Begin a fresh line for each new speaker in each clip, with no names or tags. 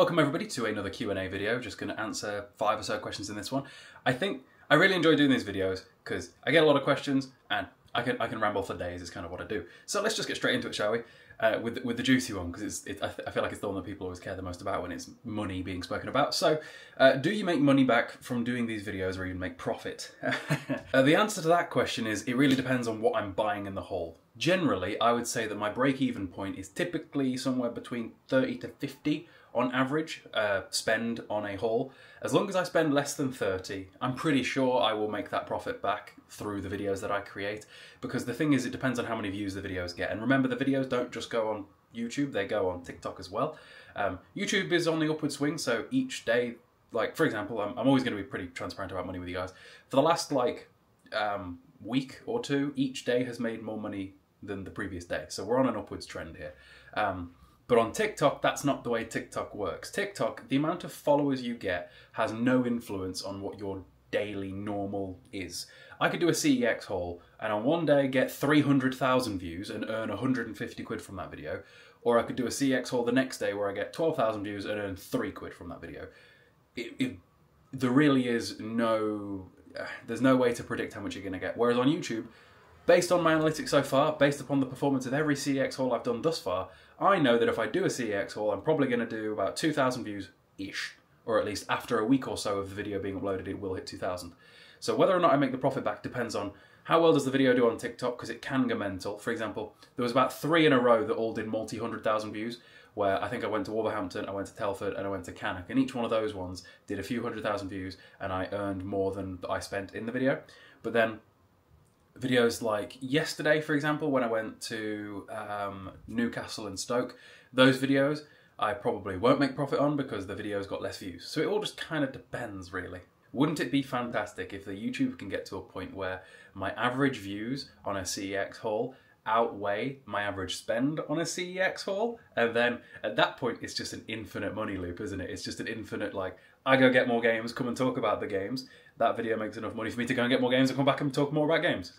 Welcome everybody to another Q&A video. Just going to answer 5 or so questions in this one. I really enjoy doing these videos because I get a lot of questions and I can ramble for days. Is kind of what I do. So let's just get straight into it, shall we? With the juicy one, because I feel like it's the one that people always care the most about when it's money being spoken about. So, do you make money back from doing these videos, or even make profit? The answer to that question is it really depends on what I'm buying in the haul. Generally, I would say that my break-even point is typically somewhere between 30 to 50 on average spend on a haul. As long as I spend less than 30, I'm pretty sure I will make that profit back through the videos that I create. Because the thing is, it depends on how many views the videos get. And remember, the videos don't just go on YouTube, they go on TikTok as well. YouTube is on the upward swing, so each day, like for example, I'm always going to be pretty transparent about money with you guys. For the last week or two, each day has made more money than the previous day. So we're on an upwards trend here. But on TikTok, that's not the way TikTok works. TikTok, the amount of followers you get has no influence on what your daily normal is. I could do a CEX haul and on one day get 300,000 views and earn 150 quid from that video. Or I could do a CEX haul the next day where I get 12,000 views and earn 3 quid from that video. There really is there's no way to predict how much you're going to get. Whereas on YouTube, based on my analytics so far, based upon the performance of every CEX haul I've done thus far, I know that if I do a CEX haul, I'm probably going to do about 2,000 views-ish. Or at least after a week or so of the video being uploaded, it will hit 2,000. So whether or not I make the profit back depends on how well does the video do on TikTok, because it can go mental. For example, there was about 3 in a row that all did multi-100,000 views, where I think I went to Wolverhampton, I went to Telford, and I went to Cannock, and each one of those ones did a few 100,000 views, and I earned more than I spent in the video. But then videos like yesterday, for example, when I went to Newcastle and Stoke, those videos I probably won't make profit on because the videos got less views. So it all just kind of depends, really. Wouldn't it be fantastic if the YouTube can get to a point where my average views on a CEX haul outweigh my average spend on a CEX haul? And then at that point, it's just an infinite money loop, isn't it? It's just an infinite, like, I go get more games, come and talk about the games. That video makes enough money for me to go and get more games and come back and talk more about games.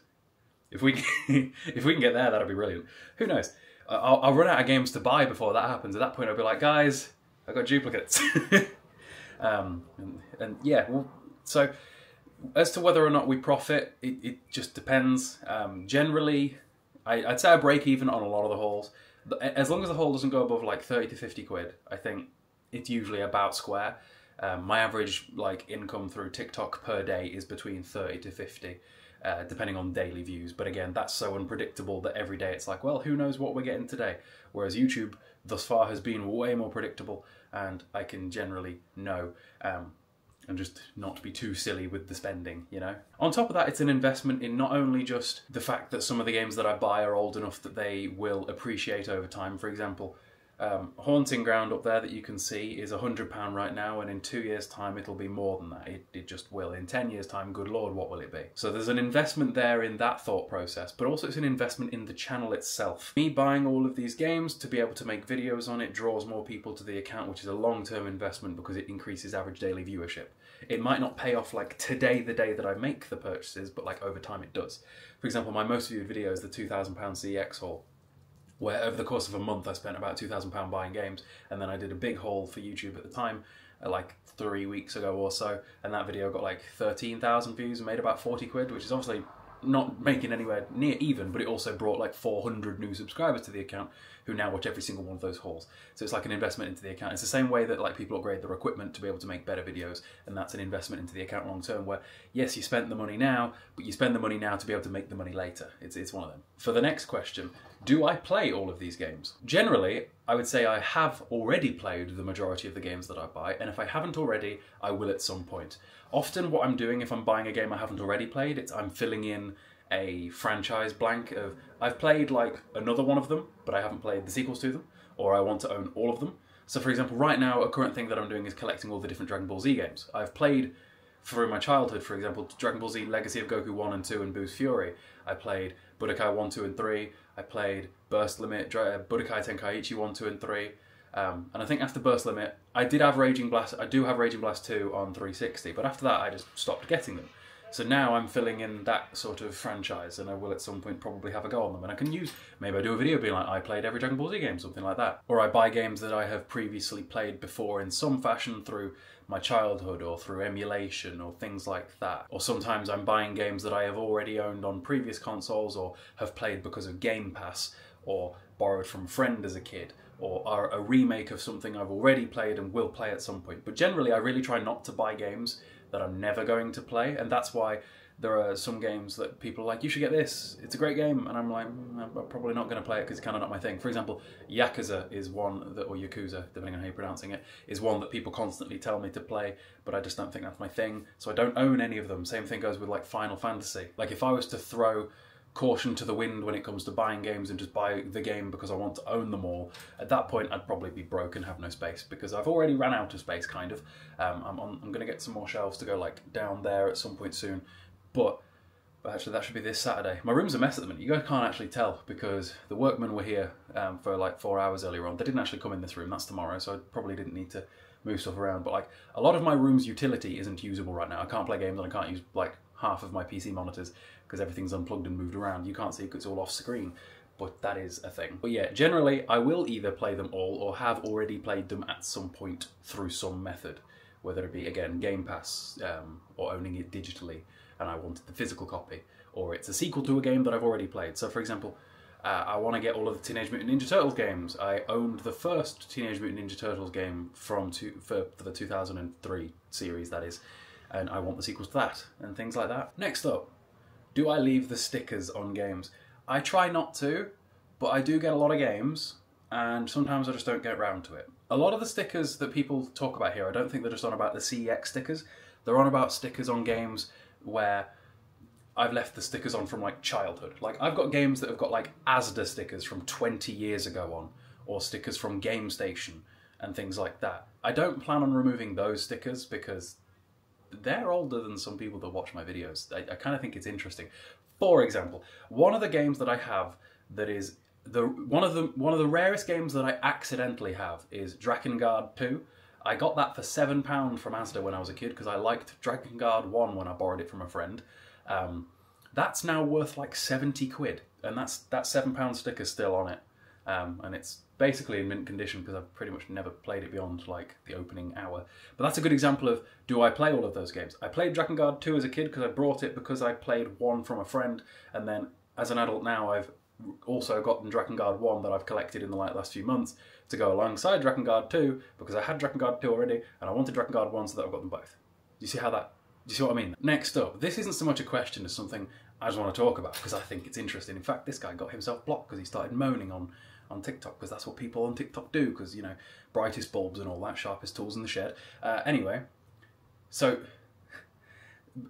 If we can get there, that'd be brilliant. Who knows? I'll run out of games to buy before that happens. At that point, I'll be like, guys, I've got duplicates. and yeah, well, so as to whether or not we profit, it just depends. Generally, I'd say I break even on a lot of the hauls. As long as the haul doesn't go above like 30 to 50 quid, I think it's usually about square. My average income through TikTok per day is between 30 to 50. Depending on daily views. But again, that's so unpredictable that every day it's like, well, who knows what we're getting today? Whereas YouTube thus far has been way more predictable, and I can generally know and just not be too silly with the spending, you know? On top of that, it's an investment in not only just the fact that some of the games that I buy are old enough that they will appreciate over time. For example, Haunting Ground up there that you can see is £100 right now, and in 2 years' time it'll be more than that. It just will. In 10 years' time, good lord, what will it be? So there's an investment there in that thought process, but also it's an investment in the channel itself. Me buying all of these games to be able to make videos on it draws more people to the account, which is a long-term investment because it increases average daily viewership. It might not pay off like today, the day that I make the purchases, but like over time it does. For example, my most viewed video is the £2,000 CEX haul, where over the course of a month I spent about £2,000 buying games, and then I did a big haul for YouTube at the time, like 3 weeks ago or so, and that video got like 13,000 views and made about 40 quid, which is obviously not making anywhere near even, but it also brought like 400 new subscribers to the account who now watch every single one of those hauls. So it's like an investment into the account. It's the same way that like people upgrade their equipment to be able to make better videos, and that's an investment into the account long term, where yes, you spent the money now, but you spend the money now to be able to make the money later. It's one of them. For the next question, do I play all of these games? Generally, I would say I have already played the majority of the games that I buy, and if I haven't already, I will at some point. Often what I'm doing if I'm buying a game I haven't already played, I'm filling in a franchise blank of, I've played like another one of them, but I haven't played the sequels to them, or I want to own all of them. So for example, right now, a current thing that I'm doing is collecting all the different Dragon Ball Z games. I've played, through my childhood, for example, Dragon Ball Z Legacy of Goku 1 and 2 and Boo's Fury. I played Budokai 1, 2 and 3. I played Burst Limit, Budokai Tenkaichi 1, 2 and 3. And I think after Burst Limit, I do have Raging Blast 2 on 360, but after that I just stopped getting them. So now I'm filling in that sort of franchise, and I will at some point probably have a go on them. And I can use, maybe I do a video being like, I played every Dragon Ball Z game, something like that. Or I buy games that I have previously played before in some fashion through my childhood or through emulation or things like that. Or sometimes I'm buying games that I have already owned on previous consoles or have played because of Game Pass or borrowed from a friend as a kid, or are a remake of something I've already played and will play at some point. But generally I really try not to buy games that I'm never going to play, and that's why there are some games that people are like, you should get this, it's a great game, and I'm like, I'm probably not going to play it because it's kind of not my thing. For example, Yakuza is one that, or Yakuza, depending on how you're pronouncing it, is one that people constantly tell me to play, but I just don't think that's my thing, so I don't own any of them. Same thing goes with like Final Fantasy. Like if I was to throw caution to the wind when it comes to buying games and just buy the game because I want to own them all, at that point I'd probably be broke and have no space, because I've already ran out of space, kind of. I'm going to get some more shelves to go like down there at some point soon, but actually that should be this Saturday. My room's a mess at the minute. You guys can't actually tell because the workmen were here for like 4 hours earlier on. They didn't actually come in this room, that's tomorrow, so I probably didn't need to move stuff around, but like a lot of my room's utility isn't usable right now. I can't play games and I can't use like half of my PC monitors because everything's unplugged and moved around. You can't see because it's all off screen, but that is a thing. But yeah, generally I will either play them all or have already played them at some point through some method, whether it be, again, Game Pass or owning it digitally and I wanted the physical copy, or it's a sequel to a game that I've already played. So for example, I want to get all of the Teenage Mutant Ninja Turtles games. I owned the first Teenage Mutant Ninja Turtles game for the 2003 series, that is, and I want the sequels to that, and things like that. Next up, do I leave the stickers on games? I try not to, but I do get a lot of games, and sometimes I just don't get round to it. A lot of the stickers that people talk about here, I don't think they're just on about the CEX stickers. They're on about stickers on games where I've left the stickers on from like childhood. Like I've got games that have got like Asda stickers from 20 years ago on, or stickers from Game Station and things like that. I don't plan on removing those stickers because they're older than some people that watch my videos. I kind of think it's interesting. For example, one of the games that I have that is one of the rarest games that I accidentally have is Drakengard 2. I got that for £7 from Asda when I was a kid because I liked Drakengard 1 when I borrowed it from a friend. That's now worth like 70 quid, and that £7 sticker's still on it, and it's basically in mint condition because I've pretty much never played it beyond like the opening hour. But that's a good example of, do I play all of those games? I played Drakengard 2 as a kid because I brought it because I played 1 from a friend, and then as an adult now I've also gotten Drakengard 1 that I've collected in the last few months to go alongside Drakengard 2 because I had Drakengard 2 already and I wanted Drakengard 1, so that I've got them both. Do you see what I mean? Next up, this isn't so much a question as something I just want to talk about because I think it's interesting. In fact, this guy got himself blocked because he started moaning on TikTok, because that's what people on TikTok do, because, you know, brightest bulbs and all that, sharpest tools in the shed. Anyway, so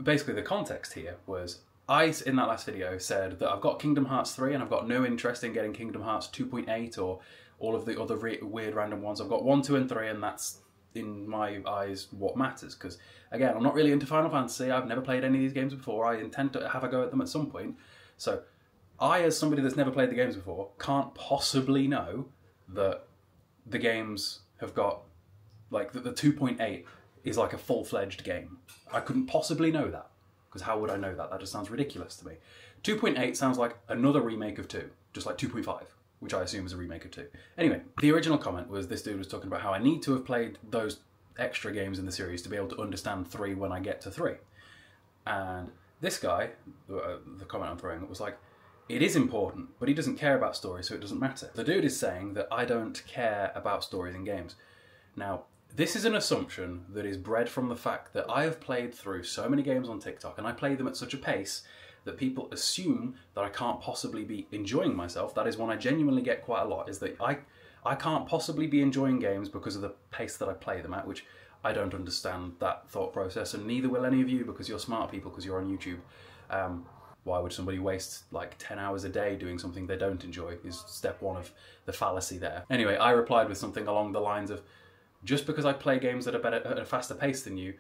basically the context here was, I, in that last video, said that I've got Kingdom Hearts 3 and I've got no interest in getting Kingdom Hearts 2.8 or all of the other weird random ones. I've got 1, 2 and 3, and that's, in my eyes, what matters, because again, I'm not really into Final Fantasy. I've never played any of these games before. I intend to have a go at them at some point. So I, as somebody that's never played the games before, can't possibly know that the games have got, like, the 2.8 is like a full-fledged game. I couldn't possibly know that, because how would I know that? That just sounds ridiculous to me. 2.8 sounds like another remake of 2, just like 2.5. Which I assume is a remake of 2. Anyway, the original comment was this dude was talking about how I need to have played those extra games in the series to be able to understand 3 when I get to 3. And this guy, the comment I'm throwing, was like, it is important, but he doesn't care about stories, so it doesn't matter. The dude is saying that I don't care about stories in games. Now, this is an assumption that is bred from the fact that I have played through so many games on TikTok, and I play them at such a pace that people assume that I can't possibly be enjoying myself. That is one I genuinely get quite a lot, is that I can't possibly be enjoying games because of the pace that I play them at, which I don't understand that thought process, and neither will any of you, because you're smart people, because you're on YouTube. Why would somebody waste like 10 hours a day doing something they don't enjoy, is step 1 of the fallacy there. Anyway, I replied with something along the lines of, just because I play games that are better at a faster pace than you,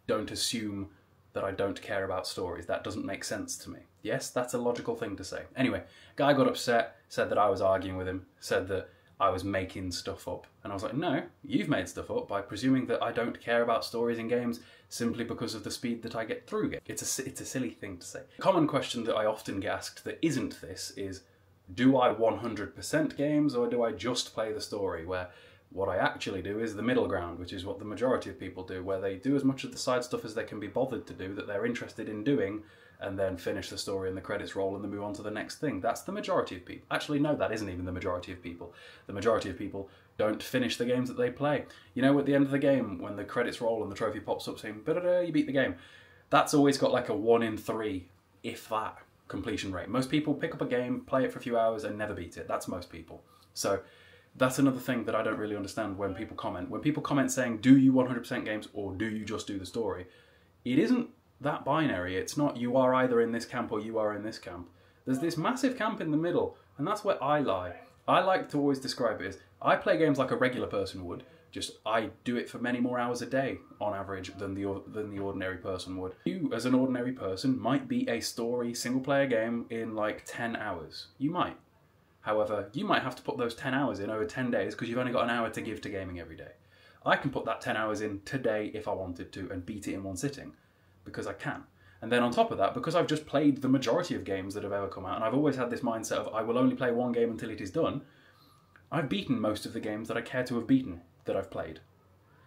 don't assume that I don't care about stories. That doesn't make sense to me. Yes, that's a logical thing to say. Anyway, guy got upset, said that I was arguing with him, said that I was making stuff up. And I was like, no, you've made stuff up by presuming that I don't care about stories in games simply because of the speed that I get through games. It's a silly thing to say. A common question that I often get asked that isn't this is, do I 100% games or do I just play the story? Where what I actually do is the middle ground, which is what the majority of people do, where they do as much of the side stuff as they can be bothered to do, that they're interested in doing, and then finish the story and the credits roll and then move on to the next thing. That's the majority of people. Actually, no, that isn't even the majority of people. The majority of people don't finish the games that they play. You know, at the end of the game, when the credits roll and the trophy pops up saying, "Ba-da-da, you beat the game," that's always got like a 1 in 3, if that, completion rate. Most people pick up a game, play it for a few hours, and never beat it. That's most people. So that's another thing that I don't really understand when people comment. When people comment saying, do you 100% games or do you just do the story? It isn't that binary. It's not you are either in this camp or you are in this camp. There's this massive camp in the middle, and that's where I lie. I like to always describe it as, I play games like a regular person would, just I do it for many more hours a day on average than the ordinary person would. You, as an ordinary person, might beat a story single-player game in like 10 hours. You might. However, you might have to put those 10 hours in over 10 days because you've only got an hour to give to gaming every day. I can put that 10 hours in today if I wanted to and beat it in one sitting, because I can. And then on top of that, because I've just played the majority of games that have ever come out, and I've always had this mindset of I will only play one game until it is done, I've beaten most of the games that I care to have beaten that I've played.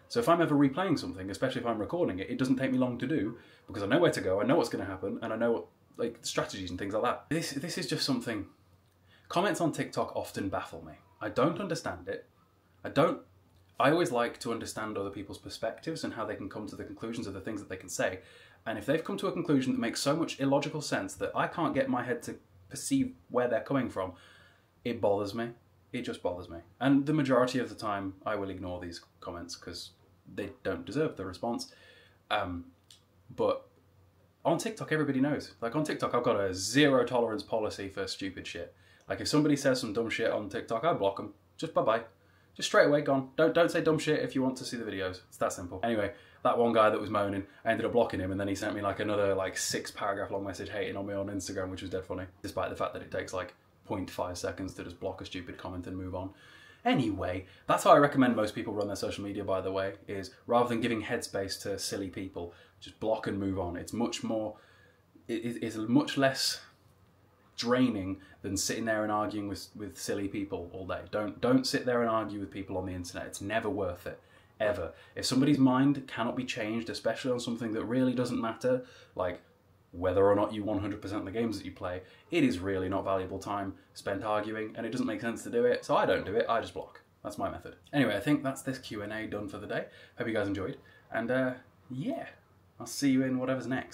So if I'm ever replaying something, especially if I'm recording it, it doesn't take me long to do because I know where to go, I know what's going to happen, and I know what, like, strategies and things like that. This is just something. Comments on TikTok often baffle me. I don't understand it. I always like to understand other people's perspectives and how they can come to the conclusions of the things that they can say. And if they've come to a conclusion that makes so much illogical sense that I can't get my head to perceive where they're coming from, it bothers me. It just bothers me. And the majority of the time, I will ignore these comments because they don't deserve the response. But on TikTok, everybody knows. Like on TikTok, I've got a zero tolerance policy for stupid shit. Like if somebody says some dumb shit on TikTok, I block them. Just bye-bye. Just straight away, gone. Don't say dumb shit if you want to see the videos. It's that simple. Anyway, that one guy that was moaning, I ended up blocking him, and then he sent me like another like 6-paragraph long message hating on me on Instagram, which was dead funny, despite the fact that it takes like 0.5 seconds to just block a stupid comment and move on. Anyway, that's how I recommend most people run their social media, by the way, is rather than giving headspace to silly people, just block and move on. It's much more, it's much less draining than sitting there and arguing with silly people all day. Don't sit there and argue with people on the internet. It's never worth it, ever. If somebody's mind cannot be changed, especially on something that really doesn't matter, like whether or not you 100% the games that you play, it is really not valuable time spent arguing, and it doesn't make sense to do it, so I don't do it, I just block. That's my method. Anyway, I think that's this Q&A done for the day. Hope you guys enjoyed, and yeah, I'll see you in whatever's next.